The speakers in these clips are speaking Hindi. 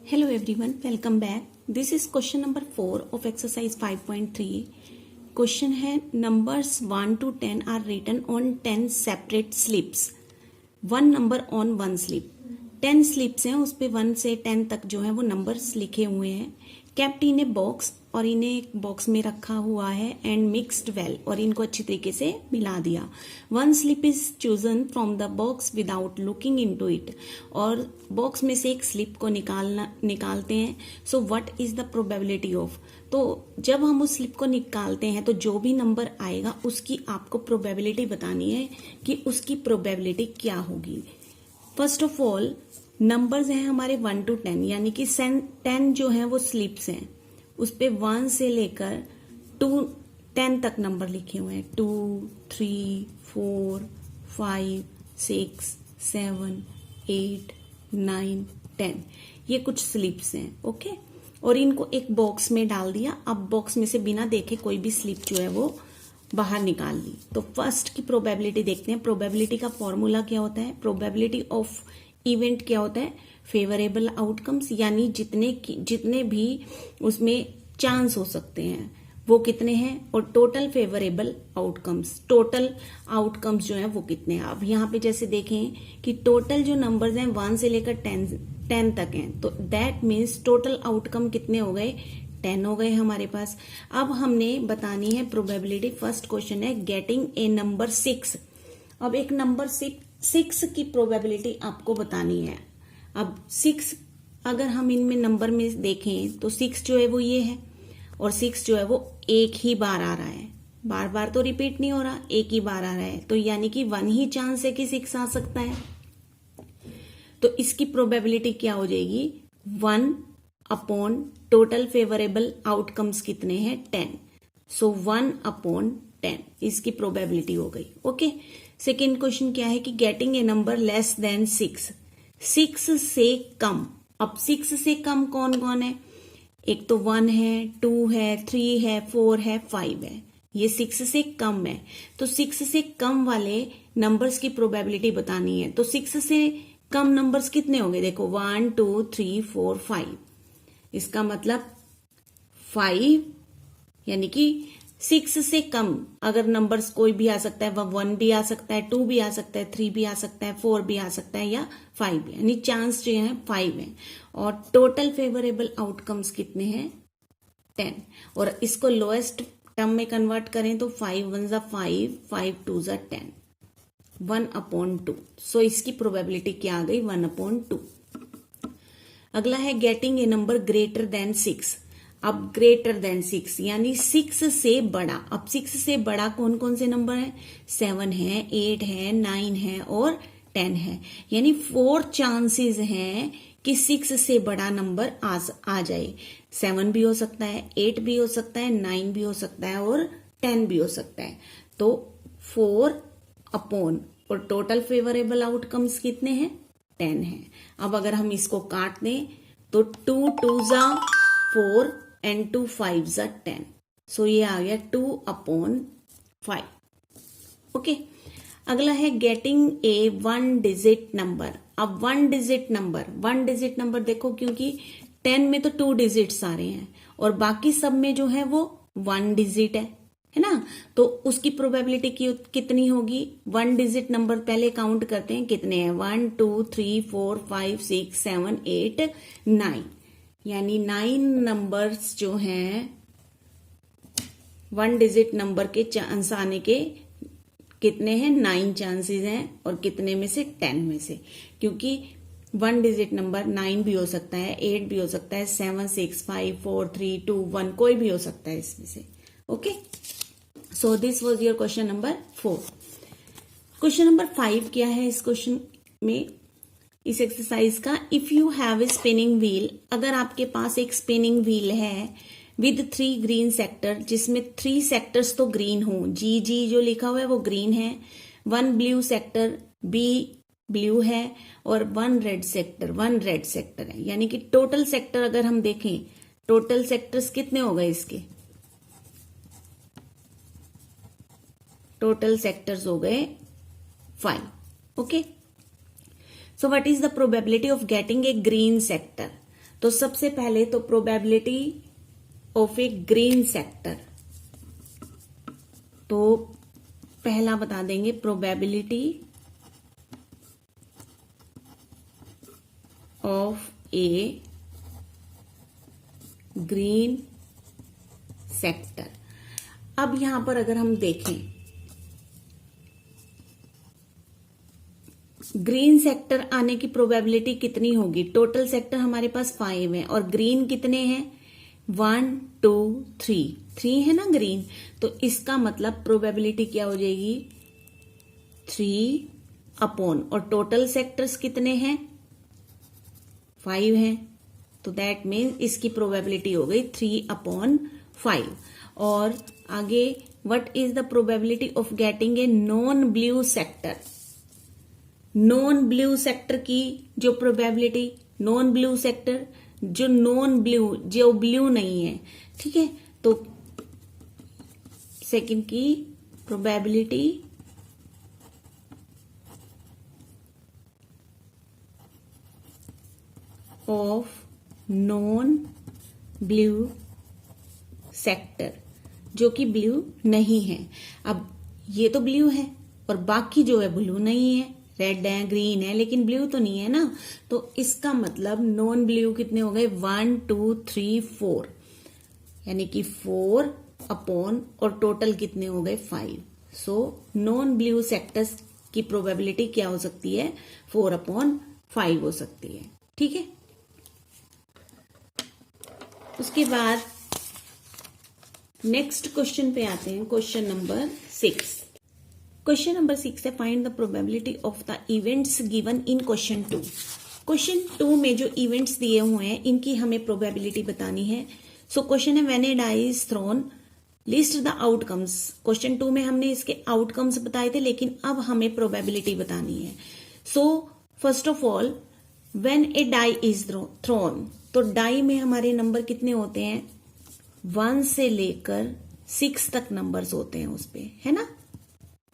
Hello everyone, welcome back. This is question number 4 of exercise 5.3. Question है numbers 1 to 10 are written on 10 separate slips. One number on one slip. 10 slips हैं, उस पे 1 से 10 तक जो है वो नंबर्स लिखे हुए हैं. केप्ट इन ए बॉक्स, और इन्हें एक बॉक्स में रखा हुआ है. एंड मिक्सड वेल, और इनको अच्छी तरीके से मिला दिया. One slip is chosen from the box without looking into it, और बॉक्स में से एक स्लिप को निकालते हैं. So what is the probability of, तो जब हम उस स्लिप को निकालते हैं तो जो भी नंबर आएगा उसकी आपको प्रोबेबिलिटी बतानी है कि उसकी प्रोबेबिलिटी क्या होगी. फर्स्ट ऑफ ऑल नंबर्स हैं हमारे 1 to 10, यानी कि 10 जो है वो स्लिप्स हैं, उस पे 1 से लेकर 10 तक नंबर लिखे हुए हैं. 2, 3, 4, 5, 6, 7, 8, 9, 10, ये कुछ स्लिप्स हैं. ओके, और इनको एक बॉक्स में डाल दिया. अब बॉक्स में से बिना देखे कोई भी स्लिप जो है वो बाहर निकाल ली. तो फर्स्ट की प्रोबेबिलिटी देखते हैं. प्रोबेबिलिटी का फॉर्मूला क्या होता है? प्रोबेबिलिटी ऑफ इवेंट क्या होता है? फेवरेबल आउटकम्स, यानी जितने भी उसमें चांस हो सकते हैं वो कितने हैं, और total favourable outcomes, total outcomes जो है वो कितने हैं. अब यहाँ पे जैसे देखें कि टोटल जो नंबर्स हैं 1 से लेकर 10 तक हैं, तो दैट मीन्स टोटल आउटकम कितने हो गए? 10 हो गए हमारे पास. अब हमने बतानी है प्रोबेबिलिटी. फर्स्ट क्वेश्चन है गेटिंग ए नंबर 6. अब एक नंबर 6 की प्रोबेबिलिटी आपको बतानी है. अब 6 अगर हम इनमें नंबर में देखें तो 6 जो है वो ये है, और 6 जो है वो एक ही बार आ रहा है, बार बार तो रिपीट नहीं हो रहा, एक ही बार आ रहा है. तो यानी कि 1 ही चांस है कि 6 आ सकता है. तो इसकी प्रोबेबिलिटी क्या हो जाएगी? 1 अपॉन टोटल फेवरेबल आउटकम्स कितने हैं? 10. सो 1 अपॉन 10 इसकी प्रोबेबिलिटी हो गई. ओके, सेकेंड क्वेश्चन क्या है कि getting a number less than 6. 6 से कम. अब 6 से कम कौन कौन है? एक तो 1 है, 2 है, 3 है, 4 है, 5 है. ये 6 से कम है. तो 6 से कम वाले नंबर्स की प्रोबेबिलिटी बतानी है. तो 6 से कम नंबर्स कितने होंगे? देखो 1, 2, 3, 4, 5. इसका मतलब 5, यानी कि 6 से कम अगर नंबर्स कोई भी आ सकता है, वह 1 भी आ सकता है, 2 भी आ सकता है, 3 भी आ सकता है, 4 भी आ सकता है, या 5 भी, यानी चांस जो है 5 है. और टोटल फेवरेबल आउटकम्स कितने हैं? 10. और इसको लोएस्ट टर्म में कन्वर्ट करें तो 5 1 जा 5, 5 2 जा 10, 1 अपॉन 2. सो इसकी प्रोबेबिलिटी क्या आ गई? 1 अपॉन 2. अगला है getting a number greater then 6. अब ग्रेटर देन 6 यानी 6 से बड़ा. अब 6 से बड़ा कौन कौन से नंबर हैं? 7 है, 8 है, 9 है और 10 है. यानी 4 चांसेस हैं कि 6 से बड़ा नंबर आ जाए. 7 भी हो सकता है, 8 भी हो सकता है, 9 भी हो सकता है और 10 भी हो सकता है. तो 4 अपॉन, और टोटल फेवरेबल आउटकम्स कितने हैं? 10 है. अब अगर हम इसको काट दें तो 2 2 जा 4 एंड 2 5 जा 10. सो ये आ गया 2 अपॉन 5. ओके, अगला है गेटिंग ए 1 डिजिट नंबर. अब 1 डिजिट नंबर देखो, क्योंकि 10 में तो 2 डिजिट्स आ रहे हैं और बाकी सब में जो है वो 1 डिजिट है ना. तो उसकी प्रोबेबिलिटी कितनी होगी? 1 डिजिट नंबर पहले काउंट करते हैं कितने हैं. 1 2 3 4 5 6 7 8 9, यानी 9 नंबर्स जो हैं 1 डिजिट नंबर के चांस आने के कितने हैं? 9 चांसेस हैं. और कितने में से? 10 में से. क्योंकि 1 डिजिट नंबर 9 भी हो सकता है, 8 भी हो सकता है, 7 6 5 4 3 2 1 कोई भी हो सकता है इसमें से. Okay, so this was your question number 4. Question number 5 क्या है इस क्वेश्चन में, इस एक्सरसाइज का? If you have a spinning wheel. अगर आपके पास एक स्पिनिंग व्हील है विद 3 ग्रीन सेक्टर, जिसमें 3 सेक्टर्स तो ग्रीन हो, जी जी जो लिखा हुआ है वो ग्रीन है, 1 ब्लू सेक्टर, बी ब्लू है, और 1 रेड सेक्टर है. यानी कि टोटल सेक्टर अगर हम देखें, टोटल सेक्टर्स कितने हो गए इसके? टोटल सेक्टर्स हो गए 5. Okay, so what is the probability of getting a green sector? तो सबसे पहले तो probability of A green sector, तो पहला बता देंगे probability of A green sector. अब यहां पर अगर हम देखें, ग्रीन सेक्टर आने की प्रोबेबिलिटी कितनी होगी? टोटल सेक्टर हमारे पास 5 है और ग्रीन कितने हैं? 1 2 3 है ना ग्रीन। तो इसका मतलब प्रोबेबिलिटी क्या हो जाएगी? 3 अपॉन, और टोटल सेक्टर्स कितने हैं? 5 हैं, तो दैट मीन्स इसकी प्रोबेबिलिटी हो गई 3/5। और आगे, what is the probability of getting a non blue sector? Non blue sector की जो प्रोबेबिलिटी, नॉन ब्लू सेक्टर जो नॉन ब्लू, जो ब्लू नहीं है, ठीक है, तो सेकंड की probability of non blue sector, जो कि ब्लू नहीं है। अब ये तो ब्लू है और बाकी जो है ब्लू नहीं है, रेड है, ग्रीन है, लेकिन ब्लू तो नहीं है ना। तो इसका मतलब नॉन ब्लू कितने हो गए? 1 2 3 4, यानी कि 4 अपॉन, और टोटल कितने हो गए? 5। सो नॉन ब्लू सेक्टर्स की प्रोबेबिलिटी क्या हो सकती है? 4/5 हो सकती है, ठीक है। उसके बाद नेक्स्ट क्वेश्चन पे आते हैं, क्वेश्चन नंबर 6। क्वेश्चन नंबर 6 है, find the probability of the events given in question 2। Question 2 में जो इवेंट्स दिए हुए हैं इनकी हमें प्रोबेबिलिटी बतानी है। सो क्वेश्चन है, when a die is thrown list the outcomes. Question 2 में हमने इसके आउटकम्स बताए थे, लेकिन अब हमें प्रोबेबिलिटी बतानी है। So first of all, when a die is thrown, तो डाई में हमारे नंबर कितने होते हैं? 1 से लेकर 6 तक नंबर्स होते हैं उस पे, है ना,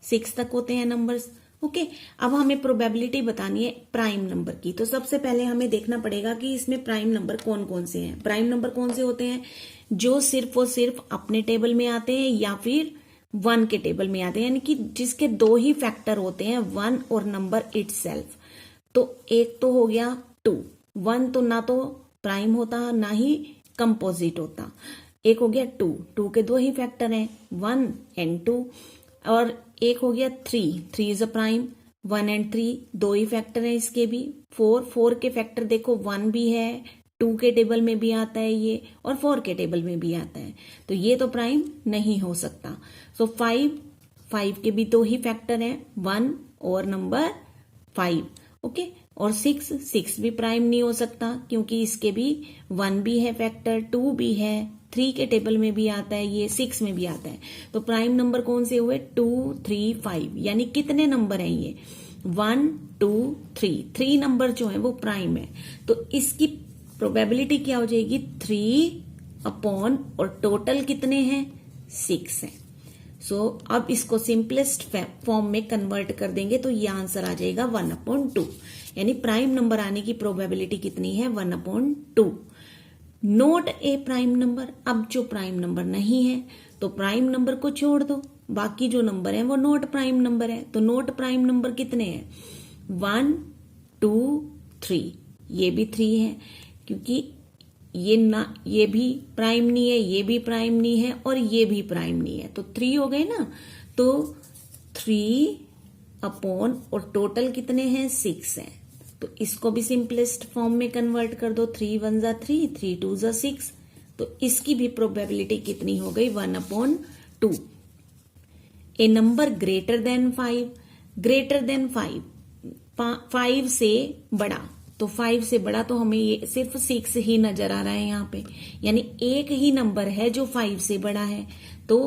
6 तक होते हैं नंबर्स। ओके, अब हमें प्रोबेबिलिटी बतानी है प्राइम नंबर की। तो सबसे पहले हमें देखना पड़ेगा कि इसमें प्राइम नंबर कौन कौन से हैं। प्राइम नंबर कौन से होते हैं? जो सिर्फ और सिर्फ अपने टेबल में आते हैं या फिर 1 के टेबल में आते हैं, यानी कि जिसके 2 ही फैक्टर होते हैं, 1 और नंबर इटसेल्फ। तो एक तो हो गया 2, 1 तो ना तो प्राइम होता ना ही कंपोजिट होता। एक हो गया 2, 2 के 2 ही फैक्टर हैं, 1 एंड 2। और एक हो गया 3, 3 is a prime, 1 and 3 2 he factor है इसके भी। 4, 4 के फैक्टर देखो 1 भी है, 2 के टेबल में भी आता है ये, और 4 के टेबल में भी आता है, तो ये तो प्राइम नहीं हो सकता। सो 5, 5 के भी 2 ही फैक्टर है, 1 और नंबर 5। ओके, और 6, 6 भी प्राइम नहीं हो सकता क्योंकि इसके भी 1 भी है फैक्टर, 2 भी है, 3 के टेबल में भी आता है ये, 6 में भी आता है। तो प्राइम नंबर कौन से हुए? 2 3 5, यानी कितने नंबर हैं ये? 1 2 3, 3 नंबर जो है वो प्राइम है। तो इसकी प्रोबेबिलिटी क्या हो जाएगी? 3 अपॉन, और टोटल कितने हैं? 6 है। सो अब इसको सिंपलेस्ट फॉर्म में कन्वर्ट कर देंगे तो ये आंसर आ जाएगा 1/2, यानी प्राइम नंबर आने की प्रोबेबिलिटी कितनी है? 1/2। नोट ए प्राइम नंबर, अब जो प्राइम नंबर नहीं है तो प्राइम नंबर को छोड़ दो, बाकी जो नंबर है वो नोट प्राइम नंबर है। तो नोट प्राइम नंबर कितने हैं? 1 2 3, ये भी 3 है क्योंकि ये भी प्राइम नहीं है, ये भी प्राइम नहीं है, और ये भी प्राइम नहीं है, तो 3 हो गए ना। तो 3 अपॉन, और टोटल कितने हैं? 6 है। तो इसको भी सिंपलेस्ट फॉर्म में कन्वर्ट कर दो, 3 1 जा 3, 3 2 जा 6। तो इसकी भी प्रोबेबिलिटी कितनी हो गई? 1/2। A number greater than 5, greater than 5, 5 से बड़ा, तो 5 से बड़ा तो हमें ये सिर्फ 6 ही नजर आ रहा है यहाँ पे, यानी एक ही नंबर है जो 5 से बड़ा है। तो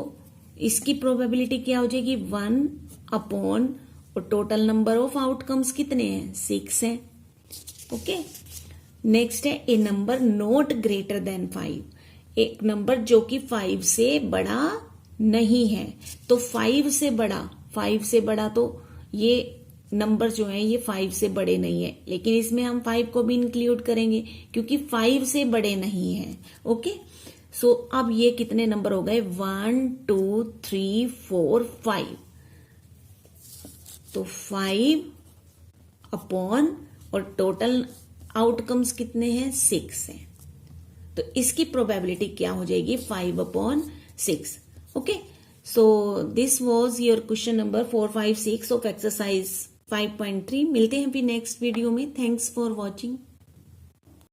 इसकी प्रोबेबिलिटी क्या हो जाएगी? 1/, और टोटल नंबर ऑफ आउटकम्स कितने हैं? 6 है। ओके, नेक्स्ट है ए नंबर नॉट ग्रेटर देन 5, एक नंबर जो कि 5 से बड़ा नहीं है। तो 5 से बड़ा तो ये नंबर जो है ये 5 से बड़े नहीं है, लेकिन इसमें हम 5 को भी इंक्लूड करेंगे क्योंकि 5 से बड़े नहीं है। ओके, सो अब ये कितने नंबर हो गए? 1 2 3 4 5। तो 5 अपॉन और टोटल आउटकम्स कितने हैं? 6 हैं। तो इसकी प्रोबेबिलिटी क्या हो जाएगी? 5/6। Okay, so this was your question number 4, 5, 6 of exercise 5.3। मिलते हैं फिर नेक्स्ट वीडियो में। Thanks for watching.